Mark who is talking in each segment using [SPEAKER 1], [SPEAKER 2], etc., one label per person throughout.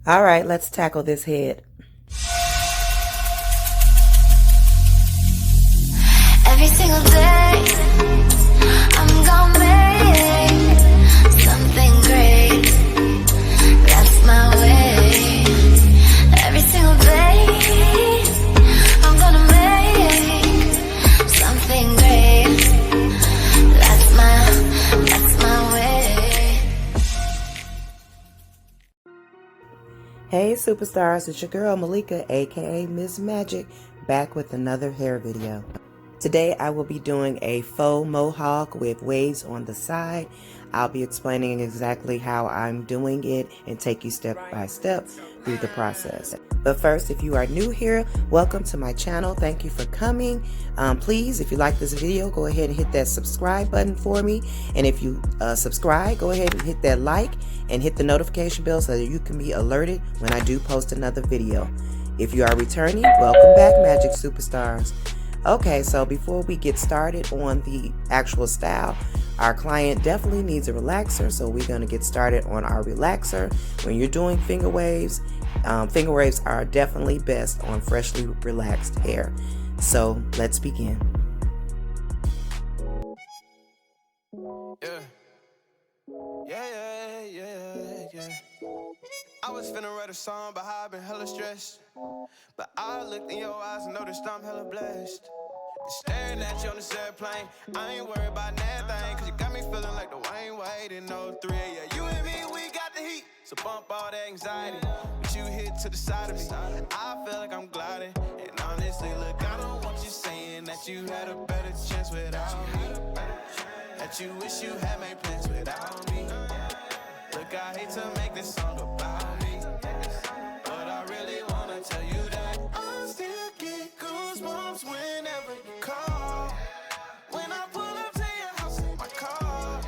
[SPEAKER 1] All right, let's tackle this head.
[SPEAKER 2] Every single day, I'm gonna make something great. That's my way. Every single day, I'm gonna make something great. That's my way.
[SPEAKER 1] Hey superstars, it's your girl Malika, aka Miss Magic, back with another hair video. Today I will be doing a faux mohawk with waves on the side. I'll be explaining exactly how I'm doing it and take you step by step through the process. But first, if you are new here, welcome to my channel. Thank you for coming. Please, if you like this video, go ahead and hit that subscribe button for me. And if you subscribe, go ahead and hit that like and hit the notification bell so that you can be alerted when I do post another video. If you are returning, welcome back, Magic Superstars. Okay, so before we get started on the actual style, our client definitely needs a relaxer, so we're going to get started on our relaxer. When you're doing finger waves are definitely best on freshly relaxed hair. So let's begin.
[SPEAKER 3] Yeah. I was finna write a song about how I've been hella stressed, but I looked in your eyes and noticed I'm hella blessed. Staring at you on this airplane, I ain't worried about nothing, cause you got me feeling like the Wayne Wade in 03. Yeah, you and me, we got the heat, so bump all that anxiety. But you hit to the side of me, I feel like I'm gliding. And honestly, look, I don't want you saying that you had a better chance without me, that you wish you had made plans without me. Look, I hate to make this song about me, but I really wanna tell you that I still get goosebumps whenever you call. When I pull up to your house in my car,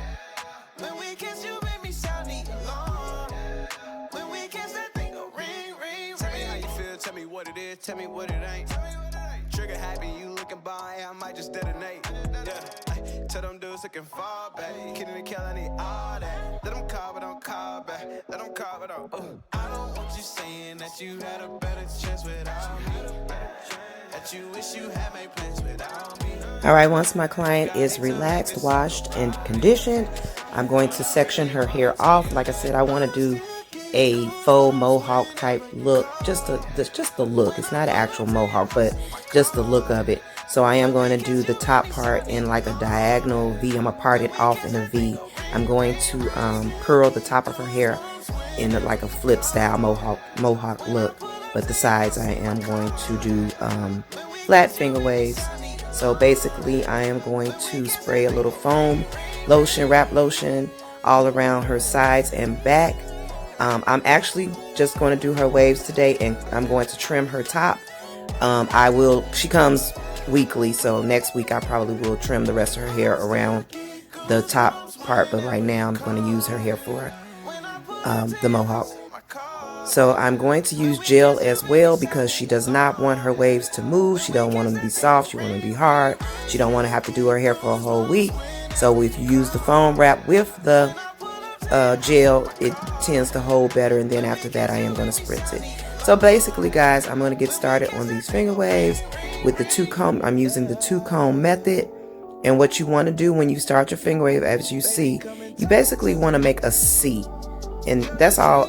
[SPEAKER 3] when we kiss, you make me sound the alarm. When we kiss, that thing go ring, ring, ring. Tell me how you feel, tell me what it is, tell me what it ain't. Trigger happy, you looking by, I might just detonate. Yeah, tell them dudes looking far back. Kidding and kill, I need all that. Let them call, but don't call back. Let them call, but don't. I don't want you saying that you had a better chance without me, that you wish you had made plans without me.
[SPEAKER 1] All right, once my client is relaxed, washed, and conditioned, I'm going to section her hair off. Like I said, I want to do a faux mohawk type look, just the look. It's not an actual mohawk, but just the look of it. So I am going to do the top part in like a diagonal V. I'm gonna part it off in a V. I'm going to curl the top of her hair in like a flip style mohawk look, but the sides I am going to do flat finger waves. So basically I am going to spray a little foam lotion, wrap lotion all around her sides and back. I'm actually just going to do her waves today, and I'm going to trim her top. She comes weekly, so next week I probably will trim the rest of her hair around the top part, but right now I'm going to use her hair for the mohawk. So I'm going to use gel as well because she does not want her waves to move. She don't want them to be soft. She want them to be hard. She don't want to have to do her hair for a whole week. So if you use the foam wrap with the gel, it tends to hold better, and then after that I am going to spritz it. So basically guys, I'm going to get started on these finger waves with the two comb. I'm using the two comb method, and what you want to do when you start your finger wave, as you see, you basically want to make a C, and that's all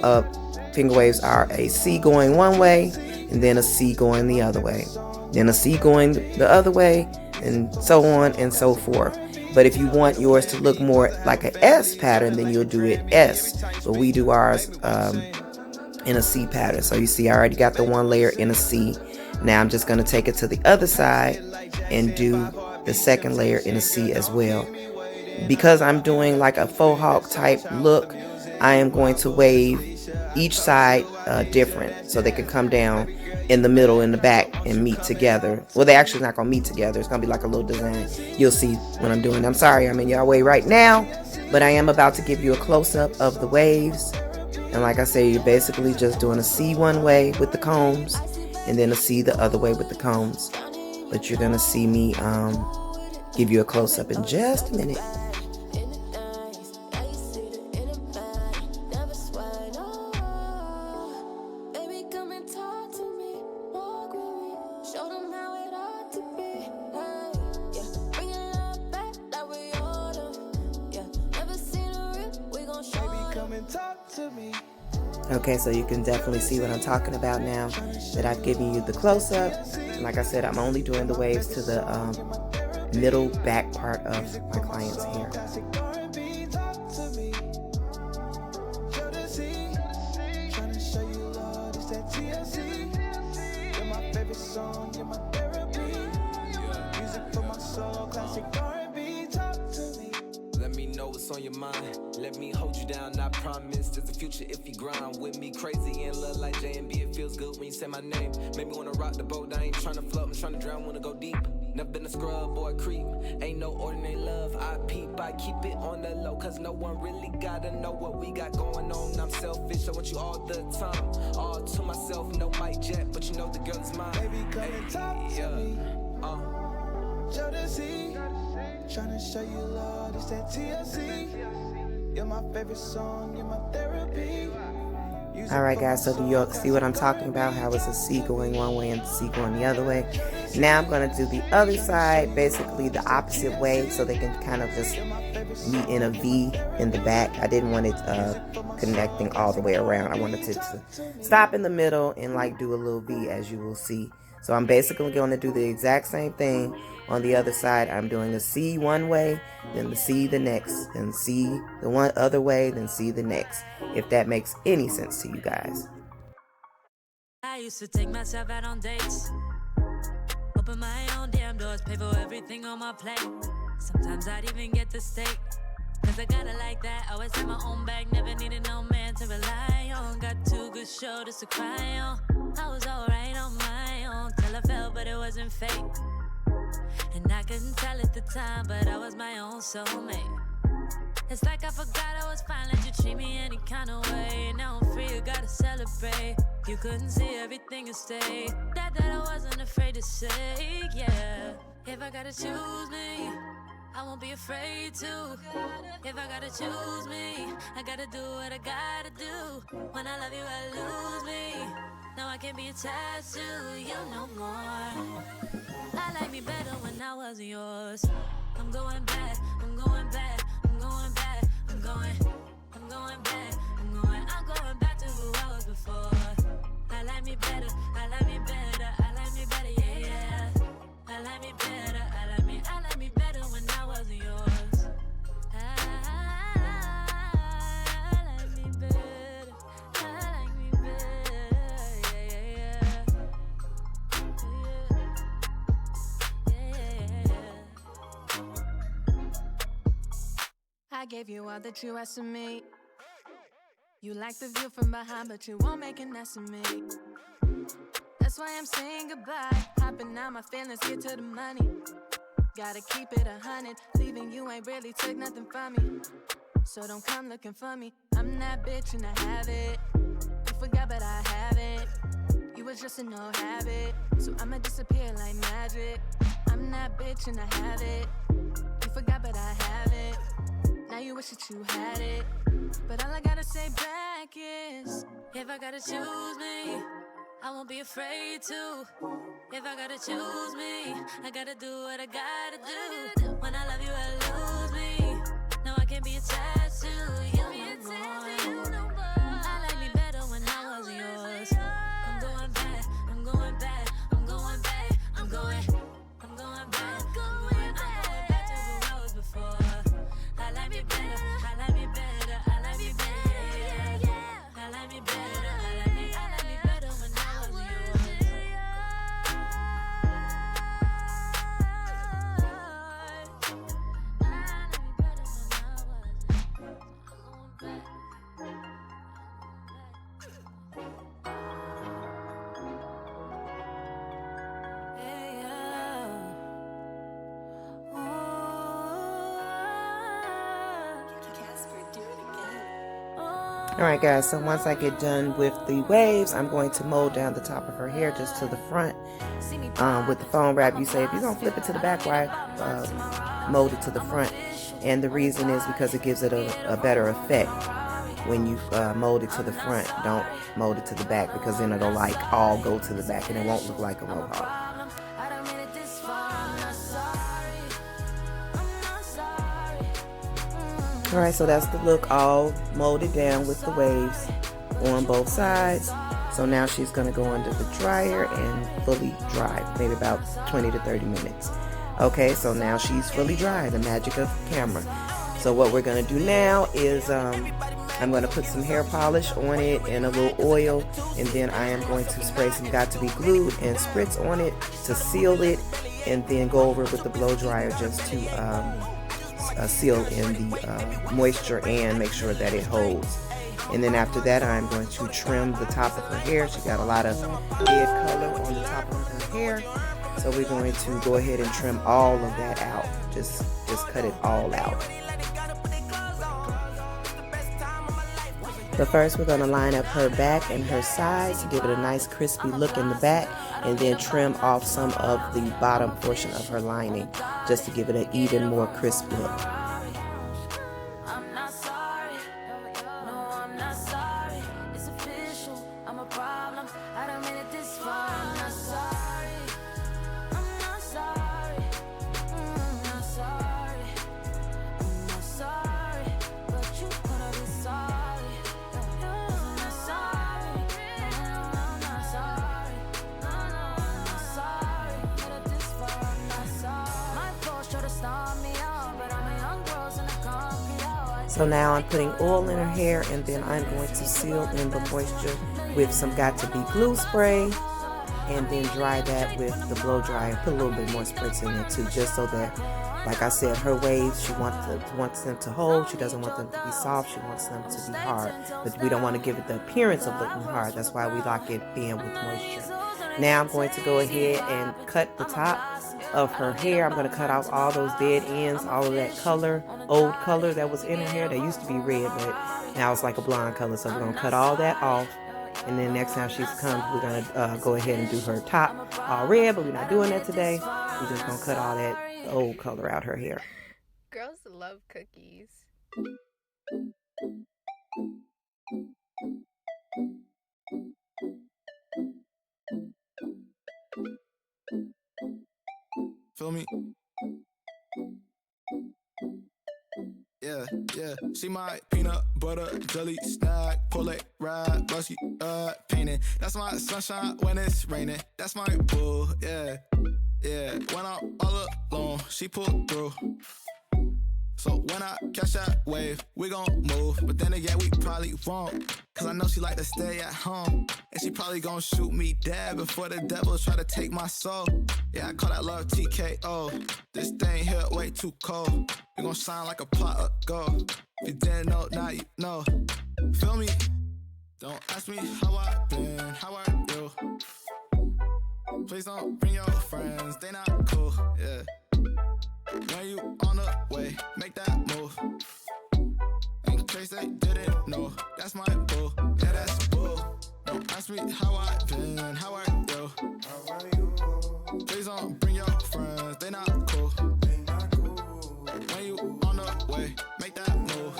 [SPEAKER 1] finger waves are: a C going one way and then a C going the other way, then a C going the other way, and so on and so forth. But if you want yours to look more like an S pattern, then you'll do it S. But we do ours in a C pattern. So you see I already got the one layer in a C. Now I'm just going to take it to the other side and do the second layer in a C as well. Because I'm doing like a faux hawk type look, I am going to wave each side different so they can come down in the middle, in the back, and meet together. Well, they actually not gonna meet together. It's gonna be like a little design. You'll see what I'm doing. I'm sorry I'm in your way right now, but I am about to give you a close-up of the waves. And like I say, you're basically just doing a C one way with the combs and then a C the other way with the combs. But you're gonna see me give you a close-up in just a minute.
[SPEAKER 2] come and talk to me, walk with me, show them how it ought to be. Hey, yeah, bring it love back like we order. Yeah, never seen a rip, we gon' show
[SPEAKER 3] Baby,
[SPEAKER 2] them.
[SPEAKER 3] come and talk to me.
[SPEAKER 1] Okay, so you can definitely see what I'm talking about now that I've given you the close-up. Like I said, I'm only doing the waves to the middle back part of my client's hair.
[SPEAKER 3] Classic R&B, talk to me. Show the sea. Tryna show you love, it's that TLC. You're my favorite song, you're my therapy. Music for my soul, classic R&B, talk to me.
[SPEAKER 4] Let me know what's on your mind. Let me hold you down, I promise. There's a future if you grind with me. Crazy and love like J&B. It feels good when you say my name. Make me wanna rock the boat. I ain't tryna float, I'm tryna drown, wanna go deep. Never been a scrub or a creep. Ain't no ordinary love. I peep, I keep it on the low. Cause no one really gotta know what we got going on. I'm selfish, I want you all the time. All to myself, no mic jet, but you know the girl is mine.
[SPEAKER 3] Baby, come and talk to me. Show the sea. Tryna show you love, it's that TLC. You're my favorite song, you're my therapy.
[SPEAKER 1] All right, guys, so do you see what I'm talking about? How it's a C going one way and the C going the other way. Now I'm going to do the other side, basically the opposite way, so they can kind of just meet in a V in the back. I didn't want it connecting all the way around. I wanted it to stop in the middle and like do a little V, as you will see. So I'm basically going to do the exact same thing on the other side. I'm doing a C one way, then the C the next, then C the one other way, then C the next, if that makes any sense to you guys.
[SPEAKER 5] I used to take myself out on dates, open my own damn doors, pay for everything on my plate. Sometimes I'd even get the steak, cause I got it like that. Always had my own bag, never needed no man to rely on. Got two good shoulders to cry on. I was alright on my own till I fell, but it wasn't fake. And I couldn't tell at the time, but I was my own soulmate. It's like I forgot I was fine, let you treat me any kind of way. Now I'm free, you gotta celebrate. You couldn't see everything and stay. That I wasn't afraid to say, yeah. If I gotta choose me, I won't be afraid to. If I gotta choose me, I gotta do what I gotta do. When I love you, I lose me. Now I can't be attached to you no more. I like me better when I wasn't yours. I'm going back, I'm going back, I'm going back, I'm going back, I'm going back to who I was before. I like me better, I like me better, I like me better, yeah, yeah. I like me better, I like me better when I wasn't yours. I like me better, I like me better, yeah, yeah,
[SPEAKER 2] I gave you all that you asked of me. You like the view from behind, but you won't make an ass of me. That's why I'm saying goodbye. Hopping out my feelings, get to the money. Gotta keep it 100. Leaving you ain't really took nothing from me. So don't come looking for me. I'm that bitch and I have it. You forgot, but I haven't. You was just a no habit. So I'ma disappear like magic. I'm that bitch and I have it. You forgot, but I haven't. Now you wish that you had it. But all I gotta say back is,
[SPEAKER 5] if I gotta choose me, I won't be afraid to. If I gotta choose me, I gotta do what I gotta do. When I love you, I lose me. No, I can't be attached to you no more. I like me better when I wasn't yours. I'm going back, I'm going back, I'm going back, I'm going back, I'm going back to who I was before. I like me better, I like me better, I like me better, yeah. I like me better, I like me better when I wasn't yours. I like me better when I wasn't. I'm going back. Hey,
[SPEAKER 1] Alright guys, so once I get done with the waves, I'm going to mold down the top of her hair just to the front. With the foam wrap, you say if you're going to flip it to the back, why mold it to the front? And the reason is because it gives it a better effect. when you mold it to the front. Don't mold it to the back, because then it'll like all go to the back and it won't look like a mohawk. Alright, so that's the look, all molded down with the waves on both sides. So now she's going to go under the dryer and fully dry, maybe about 20 to 30 minutes. Okay, so now she's fully dry, the magic of camera. So what we're going to do now is I'm going to put some hair polish on it and a little oil, and then I am going to spray some Got To Be Glued and spritz on it to seal it, and then go over it with the blow dryer just to seal in the moisture and make sure that it holds. And then after that, I'm going to trim the top of her hair. She got a lot of dead color on the top of her hair, so we're going to go ahead and trim all of that out. Just cut it all out. But first, we're going to line up her back and her sides to give it a nice crispy look in the back, and then trim off some of the bottom portion of her lining just to give it an even more crisp look. So now I'm putting oil in her hair, and then I'm going to seal in the moisture with some Got To Be glue spray, and then dry that with the blow dryer. Put a little bit more spritz in it too, just so that, like I said, her waves, she wants them to hold. She doesn't want them to be soft. She wants them to be hard. But we don't want to give it the appearance of looking hard. That's why we lock it in with moisture. Now I'm going to go ahead and cut the top of her hair. I'm going to cut off all those dead ends, all of that color, old color that was in her hair. That used to be red, but now it's like a blonde color. So we're going to cut all that off. And then next time she comes, we're going to go ahead and do her top all red, but we're not doing that today. We're just going to cut all that old color out her hair.
[SPEAKER 6] Girls love cookies.
[SPEAKER 3] Feel me? Yeah, yeah. She my peanut butter jelly snack. Pull it, ride, busty, painting. That's my sunshine when it's raining. That's my boo, yeah, yeah. When I'm all alone, she pull through. So when I catch that wave, we gon' move. But then again, we probably won't. Cause I know she like to stay at home. And she probably gon' shoot me dead before the devil try to take my soul. Yeah, I call that love TKO. This thing here way too cold. We gon' shine like a pot of gold. If you didn't know, now you know. Feel me? Don't ask me how I been, how are you? Please don't bring your friends, they not cool, yeah. When you on the way, make that move. In case they didn't know, that's my boo, yeah, that's boo. Don't ask me how I been, how are you? Please don't bring your friends, they not cool. When you on the way, make that move.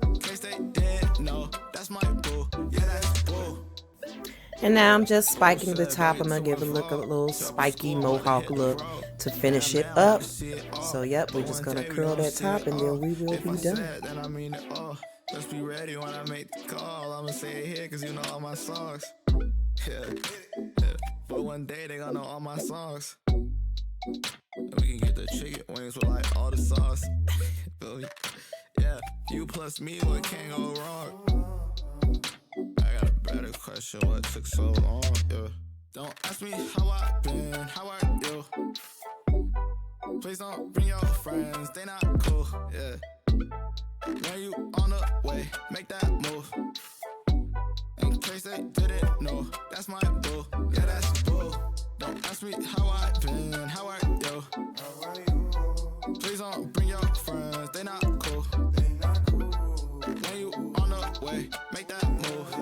[SPEAKER 3] In case they didn't know, that's my boo, yeah, that's boo.
[SPEAKER 1] And now I'm just spiking the top. I'm going to give it a little spiky mohawk look to finish it up. So, yep, we're just going to curl that top and then we will be done.
[SPEAKER 3] Just be ready when I make the call. I'm going to say it here because you know all my songs. Yeah. But one day they going to know all my songs. And we can get the chicken wings with like all the sauce. Feel me? Yeah, you plus me, what can't go wrong? I got a better question, what took so long, yeah. Don't ask me how I been, how are you? Please don't bring your friends, they not cool, yeah. When you on the way, make that move. In case they didn't know, that's my boo, yeah, that's boo. Don't ask me how I been, how are you? Please don't bring your friends, they not cool. When you on the way, make that move.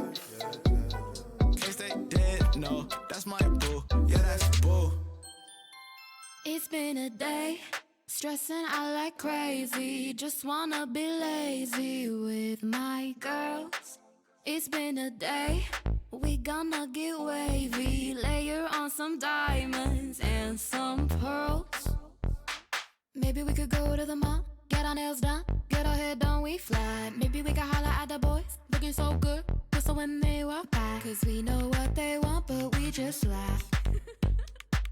[SPEAKER 3] In case they didn't know, that's my boo, yeah, that's boo.
[SPEAKER 2] It's been a day Stressing out like crazy, just wanna be lazy with my girls. It's been a day, we gonna get wavy, layer on some diamonds and some pearls. Maybe we could go to the mall, get our nails done, get our hair done, we fly. Maybe we could holler at the boys, looking so good, whistle when they walk by. Cause we know what they want, but we just laugh.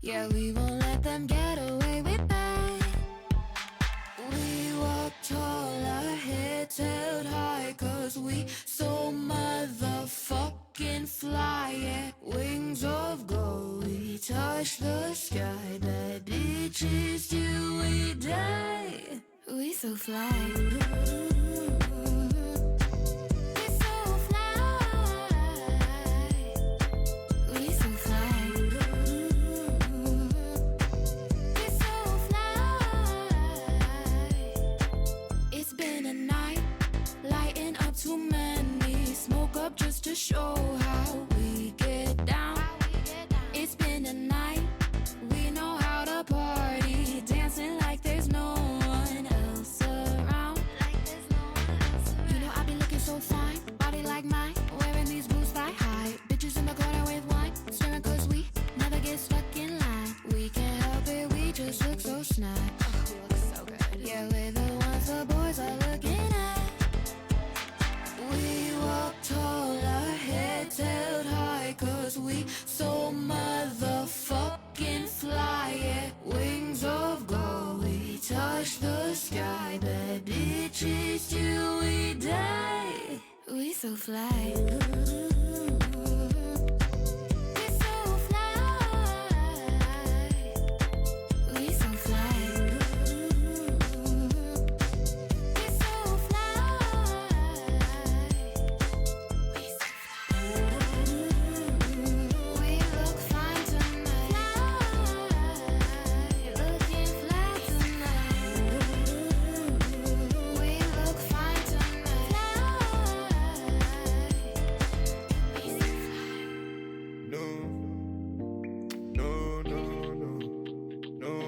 [SPEAKER 2] Yeah, we won't let them get away with that. We walk tall, our heads held high, cause we so motherfucking fly. Yeah, wings of gold, we touch the sky, bad bitches till we die. We so fly. We so fly. We so fly. We so fly. It's been a night, lighting up too many, smoke up just to show how we get down. It's been a night, we know how to party, dancing like there's no one else around. You know I be looking so fine, body like mine, wearing these boots thigh high. Bitches in the corner with wine, staring cause we never get stuck in line. We can't help it, we just look so snug. We look so good. Yeah, we're the ones the boys are looking at. We walk tall, our heads held high, cause we so motherfucking fly. Yeah, wings of gold, we touch the sky, bad bitches till we die. We so fly. We so fly. We so fly. We so fly. We look fine tonight. Looking fly tonight. We look fine tonight.
[SPEAKER 3] No, no, no, no, no, no.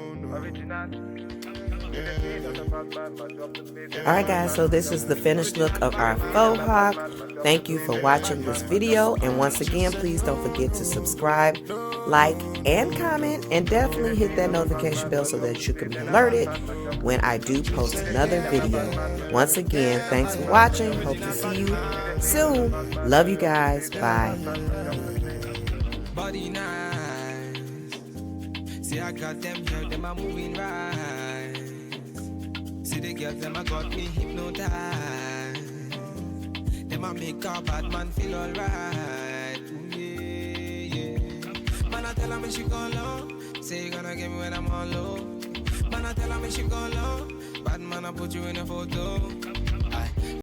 [SPEAKER 1] Alright guys, so this is the finished look of our faux hawk. Thank you for watching this video, and once again, please don't forget to subscribe, like, and comment, and definitely hit that notification bell so that you can be alerted when I do post another video. Once again, thanks for watching. Hope to see you soon. Love you guys. Bye.
[SPEAKER 4] Body nice. See, I got them here, them are moving right. See the girls, them I got me hypnotized. Them I make a bad man feel alright. Ooh, yeah, yeah. Man, I tell her me she go low. Say you gonna get me when I'm on low. Man, I tell her me she go low. Bad man, I put you in a photo.